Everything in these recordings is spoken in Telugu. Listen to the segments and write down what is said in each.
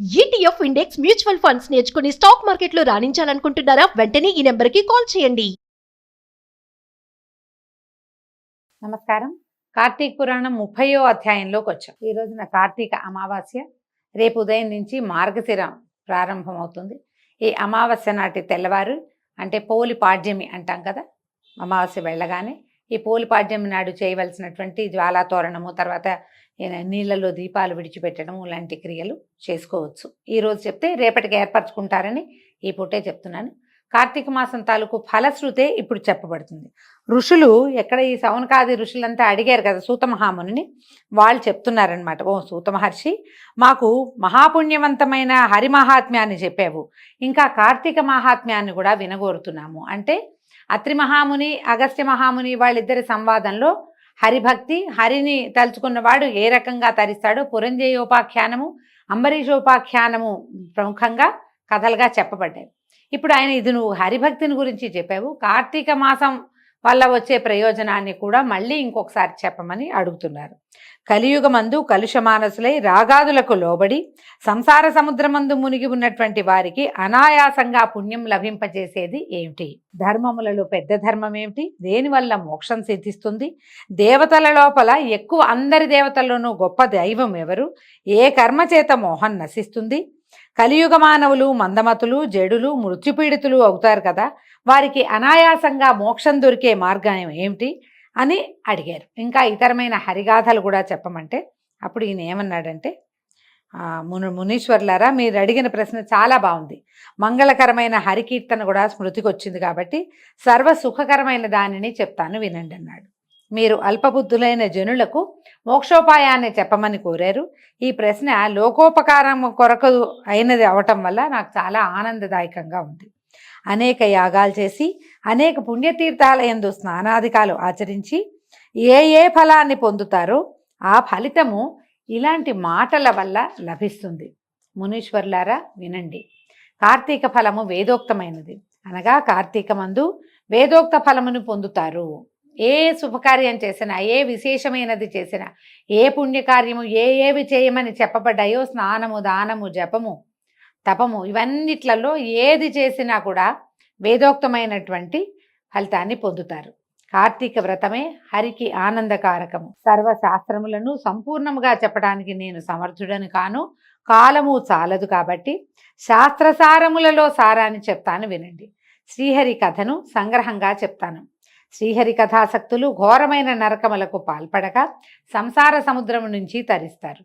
ఈటీఎఫ్ ఇండెక్స్ మ్యూచువల్ ఫండ్స్ నేర్చుకుని స్టాక్ మార్కెట్లో రాణించాలనుకుంటున్నారా? వెంటనే ఈ నెంబర్కి కాల్ చేయండి. నమస్కారం. కార్తీక పురాణం 30వ అధ్యాయంలోకి వచ్చాం. ఈ రోజున కార్తీక అమావాస్య, రేపు ఉదయం నుంచి మార్గశిర ప్రారంభమవుతుంది. ఈ అమావాస్య నాటి తెల్లవారు అంటే పోలి పాడ్యమి అంటాం కదా, అమావాస్య వెళ్ళగానే ఈ పోలి పాడ్యమి నాడు చేయవలసినటువంటి జ్వాలా తోరణము, తర్వాత నీళ్ళలో దీపాలు విడిచిపెట్టడము లాంటి క్రియలు చేసుకోవచ్చు. ఈరోజు చెప్తే రేపటికి ఏర్పరచుకుంటారని ఈ పూటే చెప్తున్నాను. కార్తీక మాసం తాలూకు ఫలశ్రుతే ఇప్పుడు చెప్పబడుతుంది. ఋషులు ఎక్కడ ఈ సౌనకాది ఋషులంతా అడిగారు కదా సూత మహామునిని, వాళ్ళు చెప్తున్నారనమాట. ఓ సూత మహర్షి, మాకు మహాపుణ్యవంతమైన హరి మహాత్మ్యాన్ని చెప్పావు, ఇంకా కార్తీక మహాత్మ్యాన్ని కూడా వినగోరుతున్నాము. అంటే అత్రి మహాముని, అగస్త్య మహాముని వాళ్ళిద్దరి సంవాదంలో హరిభక్తి, హరిని తలుచుకున్నవాడు ఏ రకంగా తరిస్తాడో పురంజయోపాఖ్యానము, అంబరీషోపాఖ్యానము ప్రముఖంగా కథలుగా చెప్పబడ్డాయి. ఇప్పుడు ఆయన ఇది నువ్వు హరిభక్తిని గురించి చెప్పావు, కార్తీక మాసం వల్ల వచ్చే ప్రయోజనాన్ని కూడా మళ్ళీ ఇంకొకసారి చెప్పమని అడుగుతున్నారు. కలియుగమందు కలుషమానసులై రాగాదులకు లోబడి సంసార సముద్రమందు మునిగి ఉన్నటువంటి వారికి అనాయాసంగా పుణ్యం లభింపజేసేది ఏమిటి? ధర్మములలో పెద్ద ధర్మం ఏమిటి? దేనివల్ల మోక్షం సిద్ధిస్తుంది? దేవతల లోపల ఎక్కువ, అందరి దేవతల్లోనూ గొప్ప దైవం ఎవరు? ఏ కర్మ చేత మోహం నశిస్తుంది? కలియుగ మానవులు మందమతులు, జడులు, మృత్యుపీడితులు అవుతారు కదా, వారికి అనాయాసంగా మోక్షం దొరికే మార్గం ఏమిటి అని అడిగారు. ఇంకా ఇతరమైన హరిగాథలు కూడా చెప్పమంటే అప్పుడు ఈయన ఏమన్నాడంటే, మునీశ్వర్లారా, మీరు అడిగిన ప్రశ్న చాలా బాగుంది. మంగళకరమైన హరికీర్తన కూడా స్మృతికి వచ్చింది కాబట్టి సర్వ సుఖకరమైన దానిని చెప్తాను వినండి అన్నాడు. మీరు అల్పబుద్ధులైన జనులకు మోక్షోపాయాన్ని చెప్పమని కోరారు. ఈ ప్రశ్న లోకోపకారం కొరకు అయినది అవటం వల్ల నాకు చాలా ఆనందదాయకంగా ఉంది. అనేక యాగాలు చేసి, అనేక పుణ్యతీర్థాలయందు స్నానాధికాలు ఆచరించి ఏ ఫలాన్ని పొందుతారో ఆ ఫలితము ఇలాంటి మాటల వల్ల లభిస్తుంది. మునీశ్వర్లారా వినండి. కార్తీక ఫలము వేదోక్తమైనది, అనగా కార్తీకమందు వేదోక్త ఫలమును పొందుతారు. ఏ శుభకార్యం చేసినా, ఏ విశేషమైనది చేసినా, ఏ పుణ్యకార్యము ఏవి చేయమని చెప్పబడ్డాయో, స్నానము, దానము, జపము, తపము, ఇవన్నిట్లలో ఏది చేసినా కూడా వేదోక్తమైనటువంటి ఫలితాన్ని పొందుతారు. కార్తీక వ్రతమే హరికి ఆనందకారకము. సర్వశాస్త్రములను సంపూర్ణముగా చెప్పడానికి నేను సమర్థుడని కాను, కాలము చాలదు కాబట్టి శాస్త్రసారములలో సారాన్ని చెప్తాను వినండి. శ్రీహరి కథను సంగ్రహంగా చెప్తాను. శ్రీహరి కథాసక్తులు ఘోరమైన నరకములకు పాల్పడక సంసార సముద్రము నుంచి తరిస్తారు.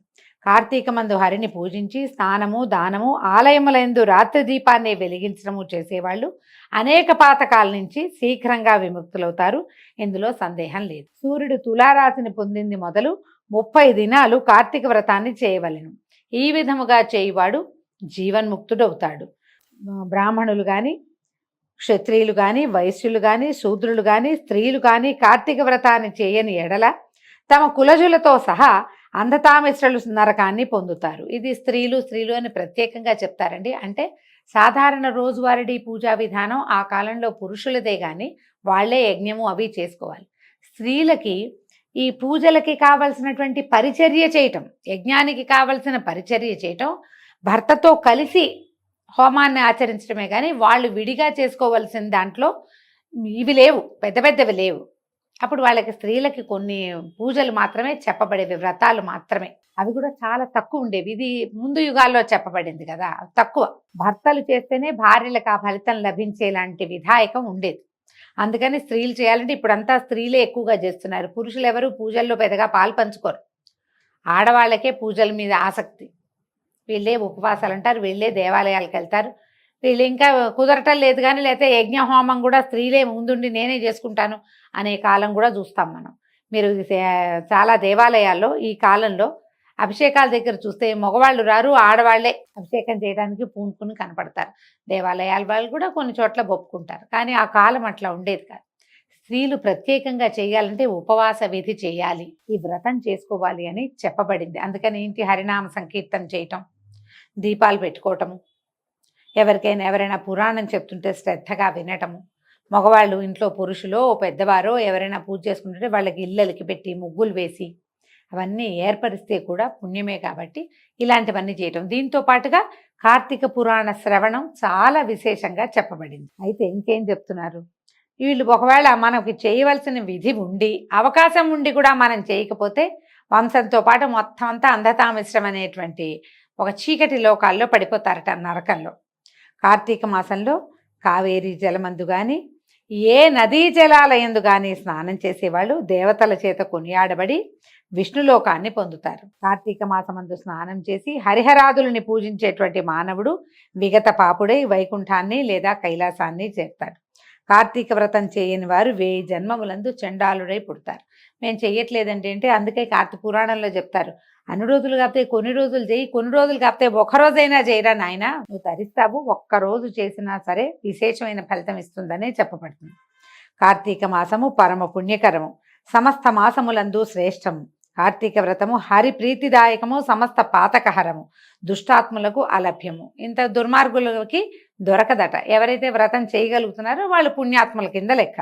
కార్తీకమందు హరిని పూజించి స్నానము, దానము, ఆలయములందు రాత్రి దీపాన్ని వెలిగించడము చేసేవాళ్ళు అనేక పాతకాల నుంచి శీఘ్రంగా విముక్తులవుతారు. ఇందులో సందేహం లేదు. సూర్యుడు తులారాశిని పొందింది మొదలు 30 దినాలు కార్తీక వ్రతాన్ని చేయవలెను. ఈ విధముగా చేయువాడు జీవన్ముక్తుడవుతాడు. బ్రాహ్మణులు కానీ, క్షత్రియులు కానీ, వైశ్యులు కానీ, శూద్రులు కానీ, స్త్రీలు కానీ కార్తీక వ్రతాన్ని చేయని ఎడల తమ కులజులతో సహా అంధతామిశ్రలు నరకాన్ని పొందుతారు. ఇది స్త్రీలు అని ప్రత్యేకంగా చెప్తారండి. అంటే సాధారణ రోజువారీ పూజా విధానం ఆ కాలంలో పురుషులదే కానీ వాళ్లే యజ్ఞము అవి చేసుకోవాలి. స్త్రీలకి ఈ పూజలకి కావలసినటువంటి పరిచర్య చేయటం, యజ్ఞానికి కావలసిన పరిచర్య చేయటం, భర్తతో కలిసి హోమాన్ని ఆచరించడమే కానీ వాళ్ళు విడిగా చేసుకోవలసిన దాంట్లో ఇవి లేవు, పెద్దవి లేవు. అప్పుడు వాళ్ళకి స్త్రీలకి కొన్ని పూజలు మాత్రమే చెప్పబడేవి, వ్రతాలు మాత్రమే. అవి కూడా చాలా తక్కువ ఉండేవి. ఇది ముందు యుగాల్లో చెప్పబడింది కదా, తక్కువ. భర్తలు చేస్తేనే భార్యలకు ఆ ఫలితం లభించేలాంటి విధాయకం ఉండేది. అందుకని స్త్రీలు చేయాలంటే ఇప్పుడంతా స్త్రీలే ఎక్కువగా చేస్తున్నారు. పురుషులు ఎవరు పూజల్లో పెద్దగా పాలు పంచుకోరు. ఆడవాళ్ళకే పూజల మీద ఆసక్తి. వీళ్ళే ఉపవాసాలు అంటారు, వీళ్ళే దేవాలయాలకు వెళ్తారు. వీళ్ళు ఇంకా కుదరటం లేదు కానీ, లేకపోతే యజ్ఞ హోమం కూడా స్త్రీలే ముందుండి నేనే చేసుకుంటాను అనే కాలం కూడా చూస్తాం మనం. మీరు చాలా దేవాలయాల్లో ఈ కాలంలో అభిషేకాల దగ్గర చూస్తే మగవాళ్ళు రారు, ఆడవాళ్లే అభిషేకం చేయడానికి పూనుకుని కనపడతారు. దేవాలయాల వాళ్ళు కూడా కొన్ని చోట్ల ఒప్పుకుంటారు, కానీ ఆ కాలం అట్లా ఉండేది కాదు. స్త్రీలు ప్రత్యేకంగా చేయాలంటే ఉపవాస విధి చేయాలి, ఈ వ్రతం చేసుకోవాలి అని చెప్పబడింది. అందుకని ఇంటి హరినామ సంకీర్తన చేయటం, దీపాలు పెట్టుకోవటము, ఎవరైనా పురాణం చెప్తుంటే శ్రద్ధగా వినటము, మగవాళ్ళు ఇంట్లో పురుషులో పెద్దవారో ఎవరైనా పూజ చేసుకుంటుంటే వాళ్ళకి ఇళ్ళకి పెట్టి ముగ్గులు వేసి అవన్నీ ఏర్పరిస్తే కూడా పుణ్యమే కాబట్టి ఇలాంటివన్నీ చేయటం. దీంతో పాటుగా కార్తీక పురాణ శ్రవణం చాలా విశేషంగా చెప్పబడింది. అయితే ఇంకేం చెప్తున్నారు, వీళ్ళు ఒకవేళ మనకి చేయవలసిన విధి ఉండి అవకాశం ఉండి కూడా మనం చేయకపోతే వంశంతో పాటు మొత్తం అంతా అంధతామిశ్రం అనేటువంటి ఒక చీకటి లోకాల్లో పడిపోతారట, నరకంలో. కార్తీక మాసంలో కావేరీ జలమందు కానీ ఏ నదీ జలాలయందు కానీ స్నానం చేసేవాళ్ళు దేవతల చేత కొనియాడబడి విష్ణులోకాన్ని పొందుతారు. కార్తీక మాసమందు స్నానం చేసి హరిహరాదులని పూజించేటువంటి మానవుడు విగత పాపుడై వైకుంఠాన్ని లేదా కైలాసాన్ని చేరుతాడు. కార్తీక వ్రతం చేయని వారు 1000 జన్మములందు చండాలుడై పుడతారు. మేము చెయ్యట్లేదంటే అంటే అందుకే కార్తీక పురాణంలో చెప్తారు, అన్ని రోజులు కాకపోతే కొన్ని రోజులు చేయి, కొన్ని రోజులు కాకపోతే ఒక్కరోజైనా చేయరా నాయన, నువ్వు తరిస్తావు, ఒక్కరోజు చేసినా సరే విశేషమైన ఫలితం ఇస్తుందనే చెప్పబడుతుంది. కార్తీక మాసము పరమ పుణ్యకరము, సమస్త మాసములందు శ్రేష్టము. కార్తీక వ్రతము హరి ప్రీతిదాయకము, సమస్త పాతకహరము, దుష్టాత్ములకు అలభ్యము. ఇంత దుర్మార్గులకి దొరకదట. ఎవరైతే వ్రతం చేయగలుగుతున్నారో వాళ్ళు పుణ్యాత్ముల కింద లెక్క.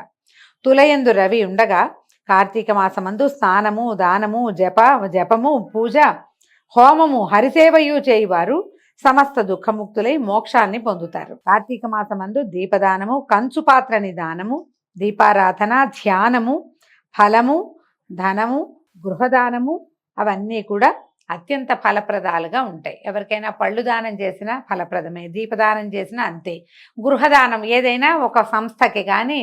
తులయందు రవి ఉండగా కార్తీక మాసమందు స్నానము, దానము, జపము, పూజ, హోమము, హరిసేవయు చేయువారు సమస్త దుఃఖముక్తులై మోక్షాన్ని పొందుతారు. కార్తీక మాసమందు దీపదానము, కంచు పాత్రని దానము, దీపారాధన, ధ్యానము, ఫలము, ధనము, గృహదానము అవన్నీ కూడా అత్యంత ఫలప్రదాలుగా ఉంటాయి. ఎవరికైనా పళ్ళు దానం చేసినా ఫలప్రదమే, దీపదానం చేసినా అంతే. గృహదానం ఏదైనా ఒక సంస్థకి కానీ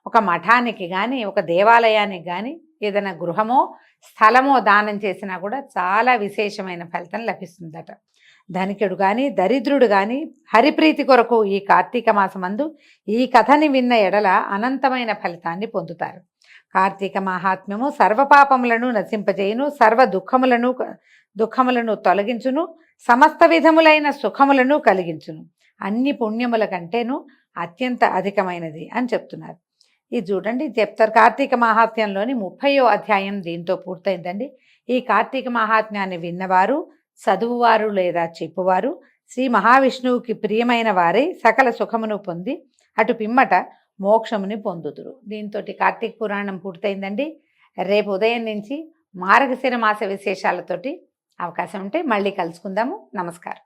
ఒక మఠానికి కానీ ఒక దేవాలయానికి కానీ ఏదైనా గృహమో స్థలమో దానం చేసినా కూడా చాలా విశేషమైన ఫలితం లభిస్తుందట. ధనికుడు కానీ దరిద్రుడు కానీ హరిప్రీతి కొరకు ఈ కార్తీక మాసమందు ఈ కథని విన్న ఎడల అనంతమైన ఫలితాన్ని పొందుతారు. కార్తీక మహాత్మ్యము సర్వపాపములను నశింపజేయును, సర్వ దుఃఖములను తొలగించును, సమస్త విధములైన సుఖములను కలిగించును, అన్ని పుణ్యముల కంటేను అత్యంత అధికమైనది అని చెప్తున్నారు. ఇది చూడండి చెప్తారు. కార్తీక మహాత్మ్యంలోని 30వ అధ్యాయం దీంతో పూర్తయిందండి. ఈ కార్తీక మహాత్మ్యాన్ని విన్నవారు, చదువువారు లేదా చెప్పువారు శ్రీ మహావిష్ణువుకి ప్రియమైన వారై సకల సుఖమును పొంది అటు పిమ్మట మోక్షముని పొందుదురు. దీంతో కార్తీక పురాణం పూర్తయిందండి. రేపు ఉదయం నుంచి మార్గశిర మాస విశేషాలతోటి అవకాశం ఉంటే మళ్ళీ కలుసుకుందాము. నమస్కారం.